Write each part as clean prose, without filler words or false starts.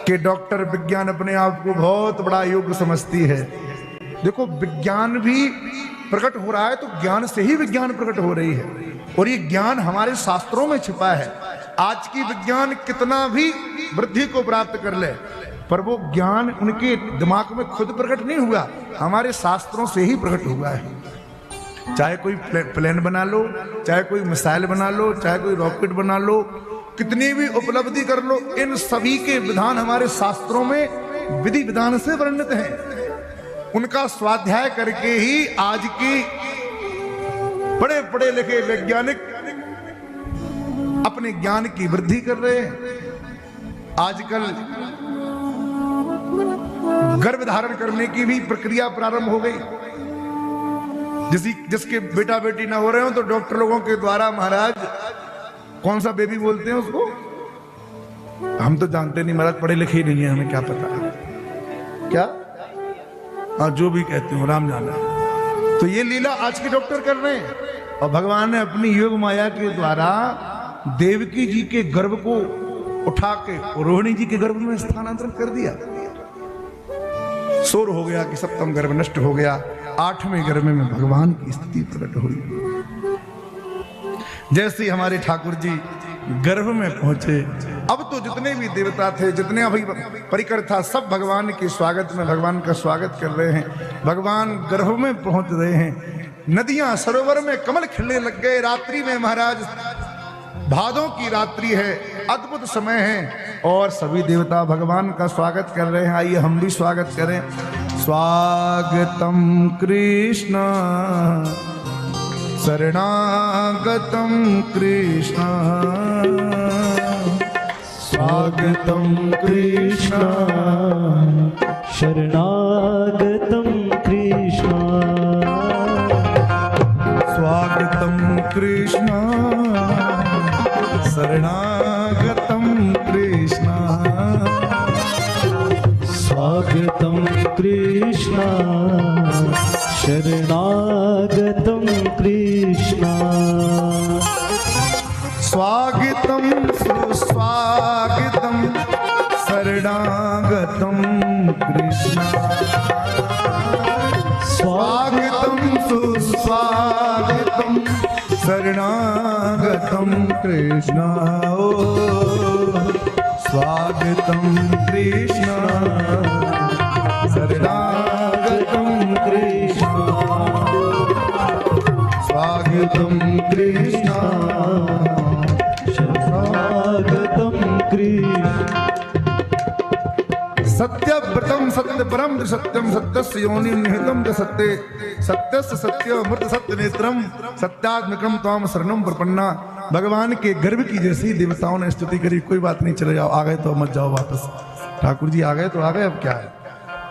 कि डॉक्टर विज्ञान अपने आप को बहुत बड़ा युग समझती है। देखो विज्ञान भी प्रकट हो रहा है तो ज्ञान से ही विज्ञान प्रकट हो रही है, और ये ज्ञान हमारे शास्त्रों में छिपा है। आज की विज्ञान कितना भी वृद्धि को प्राप्त कर ले, पर वो ज्ञान उनके दिमाग में खुद प्रकट नहीं हुआ, हमारे शास्त्रों से ही प्रकट हुआ है। चाहे कोई प्लेन बना लो, चाहे कोई मिसाइल बना लो, चाहे कोई रॉकेट बना लो, कितनी भी उपलब्धि कर लो, इन सभी के विधान हमारे शास्त्रों में विधि विधान से वर्णित हैं। उनका स्वाध्याय करके ही आज की बड़े पढ़े लिखे वैज्ञानिक अपने ज्ञान की वृद्धि कर रहे हैं। आजकल गर्भ धारण करने की भी प्रक्रिया प्रारंभ हो गई। जिसके बेटा बेटी ना हो रहे हो तो डॉक्टर लोगों के द्वारा, महाराज कौन सा बेबी बोलते हैं उसको, हम तो जानते नहीं महाराज, पढ़े लिखे ही नहीं है, हमें क्या पता क्या, हाँ जो भी कहते हो राम जाना। तो ये लीला आज के डॉक्टर कर रहे हैं, और भगवान ने अपनी योग माया के द्वारा देवकी जी के गर्भ को उठा के रोहिणी जी के गर्भ में स्थानांतरित कर दिया। शोर हो गया कि सप्तम गर्भ नष्ट हो गया, 8वें गर्भ में भगवान की स्थिति प्रकट हुई। जैसे हमारे ठाकुर जी गर्भ में पहुंचे, अब तो जितने भी देवता थे, जितने अभी परिकर था, सब भगवान के स्वागत में भगवान का स्वागत कर रहे हैं। भगवान गर्भ में पहुंच रहे हैं, नदियां सरोवर में कमल खिलने लग गए। रात्रि में महाराज भादों की रात्रि है, अद्भुत समय है, और सभी देवता भगवान का स्वागत कर रहे हैं। आइए हम भी स्वागत करें। स्वागतम कृष्ण शरणागतम कृष्ण, स्वागतम कृष्ण शरणागतम कृष्ण, स्वागतम कृष्ण शरणागतम कृष्ण, स्वागतम कृष्ण शरणागतम कृष्ण, स्वागतम सुस्वागतम शरणागतम कृष्ण, स्वागतम सुस्वागतम शरणागतम कृष्ण, स्वागतम कृष्ण शरणागतम कृष्ण, स्वागतम कृष्ण शरणागतम कृष्ण। सत्यव्रतम सत्य परम सत्यम सत्यस्य योनि निहितम च सत्ये सत्यस्य सत्य मृत सत्य नेत्रम सत्यात्मकम त्वाम शरणम प्रपन्ना। भगवान के गर्भ की जैसी देवताओं ने स्तुति करी। कोई बात नहीं, चले जाओ, आ गए तो मत जाओ वापस, ठाकुर जी आ गए तो आ गए, अब क्या है।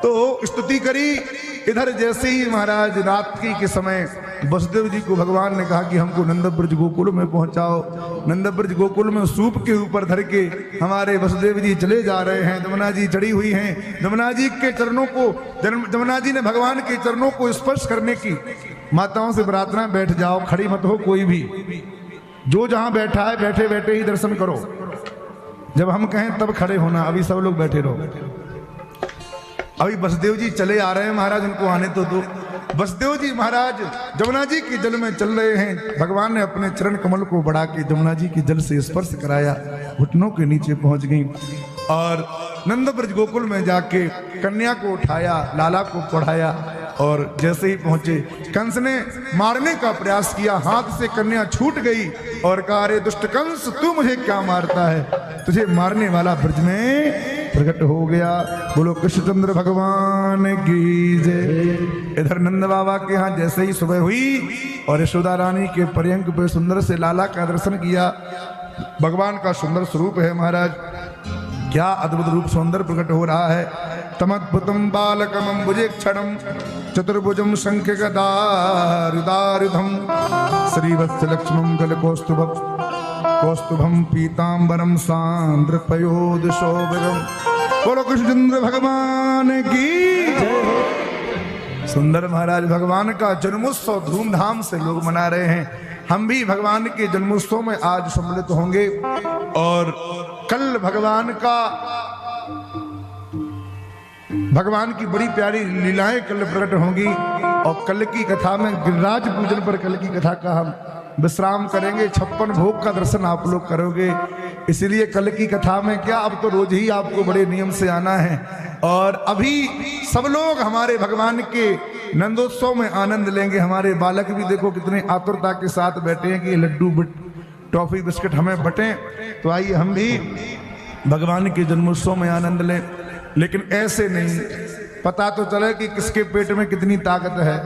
तो स्तुति करी। इधर जैसे ही महाराज रात्रि के समय वसुदेव जी को भगवान ने कहा कि हमको नंदब्रज गोकुल में पहुंचाओ। नंदब्रज गोकुल में सूप के ऊपर धर के हमारे वसुदेव जी चले जा रहे हैं। जमुना जी चढ़ी हुई हैं। जमुना जी के चरणों को, जमुना जी ने भगवान के चरणों को स्पर्श करने की माताओं से प्रार्थना, बैठ जाओ, खड़ी मत हो कोई भी, जो जहां बैठा है बैठे बैठे ही दर्शन करो, जब हम कहें तब खड़े होना, अभी सब लोग बैठे रहो। अभी वसुदेव जी चले आ रहे हैं महाराज, उनको आने तो दो। वसुदेव जी महाराज जमुना जी के जल में चल रहे हैं। भगवान ने अपने चरण कमल को बढ़ा के जमुना जी के जल से स्पर्श कराया, घुटनों के नीचे पहुंच गई, और नंदब्रज गोकुल में जाके कन्या को उठाया, लाला को पढ़ाया, और जैसे ही पहुंचे कंस ने मारने का प्रयास किया, हाथ से कन्या छूट गई और कहा, अरे दुष्ट कंस, तू मुझे क्या मारता है, तुझे मारने वाला ब्रज में प्रकट हो गया। बोलो कृष्णचंद्र भगवान की जय। इधर नंद बाबा के यहाँ जैसे ही सुबह हुई और यशोदा रानी के पर्यंक पे सुंदर से लाला का दर्शन किया। भगवान का सुंदर स्वरूप है महाराज, क्या अद्भुत रूप सौंदर्य प्रकट हो रहा है। तमद्भुतम बालकम अम्बुजेक्षणम चतुर्भुजम शंख गदारुदारुधम श्रीवत्स लक्ष्मण गलकौस्तुभम कौस्तुभम पीतांबरम सांद्र पयोध शोभगम। बोलो कृष्णचंद्र भगवान की। सुंदर महाराज भगवान का जन्मोत्सव धूमधाम से लोग मना रहे हैं। हम भी भगवान के जन्मोत्सव में आज सम्मिलित होंगे और कल भगवान का भगवान की बड़ी प्यारी लीलाएं कल प्रकट होंगी और कल की कथा में गिरिराज पूजन पर कल की कथा का हम विश्राम करेंगे। 56 भोग का दर्शन आप लोग करोगे, इसलिए कल की कथा में क्या, अब तो रोज ही आपको बड़े नियम से आना है। और अभी सब लोग हमारे भगवान के नंदोत्सव में आनंद लेंगे। हमारे बालक भी देखो कितने आतुरता के साथ बैठे हैं कि लड्डू टॉफी बिस्किट हमें बटें, तो आइए हम भी भगवान के जन्मोत्सव में आनंद लें। लेकिन ऐसे नहीं, पता तो चले कि किसके पेट में कितनी ताकत है।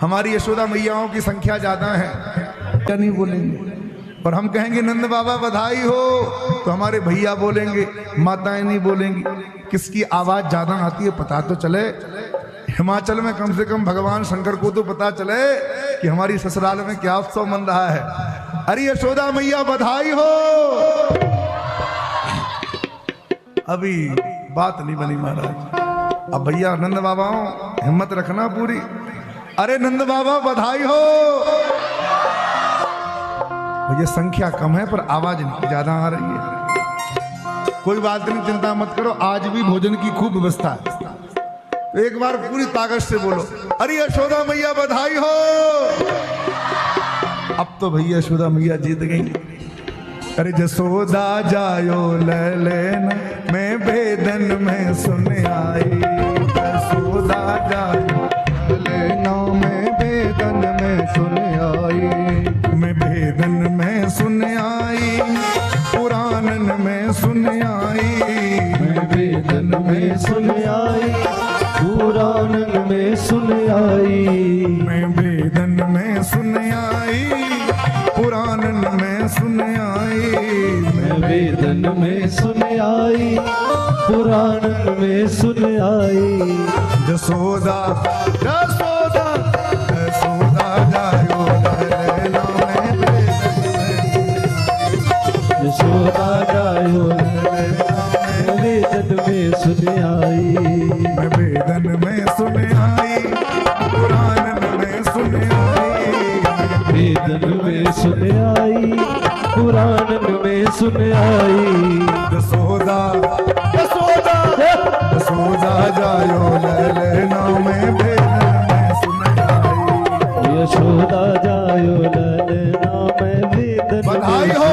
हमारी यशोदा मैयाओं की संख्या ज्यादा है, क्या नहीं बोलेंगे। और हम कहेंगे नंद बाबा बधाई हो, तो हमारे भैया बोलेंगे, माताएं नहीं बोलेंगी। किसकी आवाज ज्यादा आती है पता तो चले। हिमाचल में कम से कम भगवान शंकर को तो पता चले कि हमारी ससुराल में क्या उत्सव मन रहा है। अरे यशोदा मैया बधाई हो। अभी बात नहीं बनी महाराज। अब भैया नंद बाबाओं हिम्मत रखना पूरी। अरे नंद बाबा बधाई हो। भैया संख्या कम है पर आवाज ज्यादा आ रही है। कोई बात नहीं, चिंता मत करो, आज भी भोजन की खूब व्यवस्था है। तो एक बार पूरी ताकत से बोलो, अरे यशोदा मैया बधाई हो। अब तो भैया यशोदा मैया जीत गई। अरे जसोदा जायो ले लेना, मैं भेदन में सुन आई। जसोदा जायो लेना, मैं भेदन में सुन आई। मैं भेदन में सुन आई, पुराणन में सुन आई। मैं वेदन में सुन आई, पुराणन में सुन आई। मैं वेदन में सुन आई, पुराणन में सुन आई। मैं वेदन में सुन आई, पुराणन में सुन आई। जसोदा जसोदा जसोदा जायो लैला, मैं यशोदा जायो लैला, मैं वेदन में सुन आई। मैं वेदन में सुन आई, पुराणन में सुन आई। वेदन में सुन आई, पुराणन में सुन आई। जसोदा जसोदा जसोदा जायो लैला, मैं वेदन में सुन आई। यशोदा जायो ललना, मैं वेदन में बधाई हो।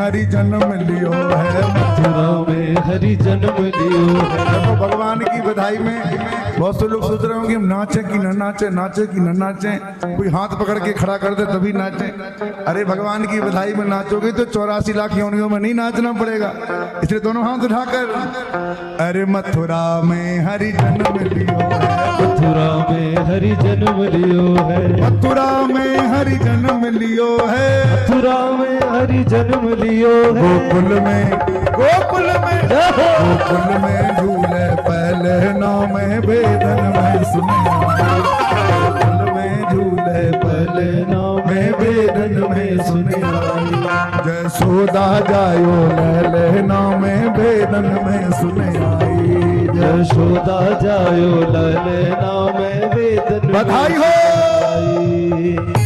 हरि जन्म लियो है, मथुरा में हरि जन्म लियो है। देखो भगवान की बधाई में बहुत से लोग सोच रहे होंगे हम नाचे कि न नाचे, नाचे कि न नाचे, कोई हाथ पकड़ के खड़ा कर दे तभी नाचे। अरे भगवान की बधाई में नाचोगे तो 84 लाख योनियों में नहीं नाचना पड़ेगा, इसलिए दोनों हाथ उठाकर अरे मथुरा में हरि जन्म लियो है, मथुरा में हरि जन्म लियो है, मथुरा में हरि जन्म लियो है, मथुरा में हरि जन्म लियो है। गोकुल में गोकुल में गोकुल में झूले पहले नाम वेदन में सुने, गोकुल में झूले पहले नाम वेदन में सुने। जसोदा जायो लैले नाम वेदन में सुने आई, यशोदा जायो ललना में वेदन बधाई हो। आई।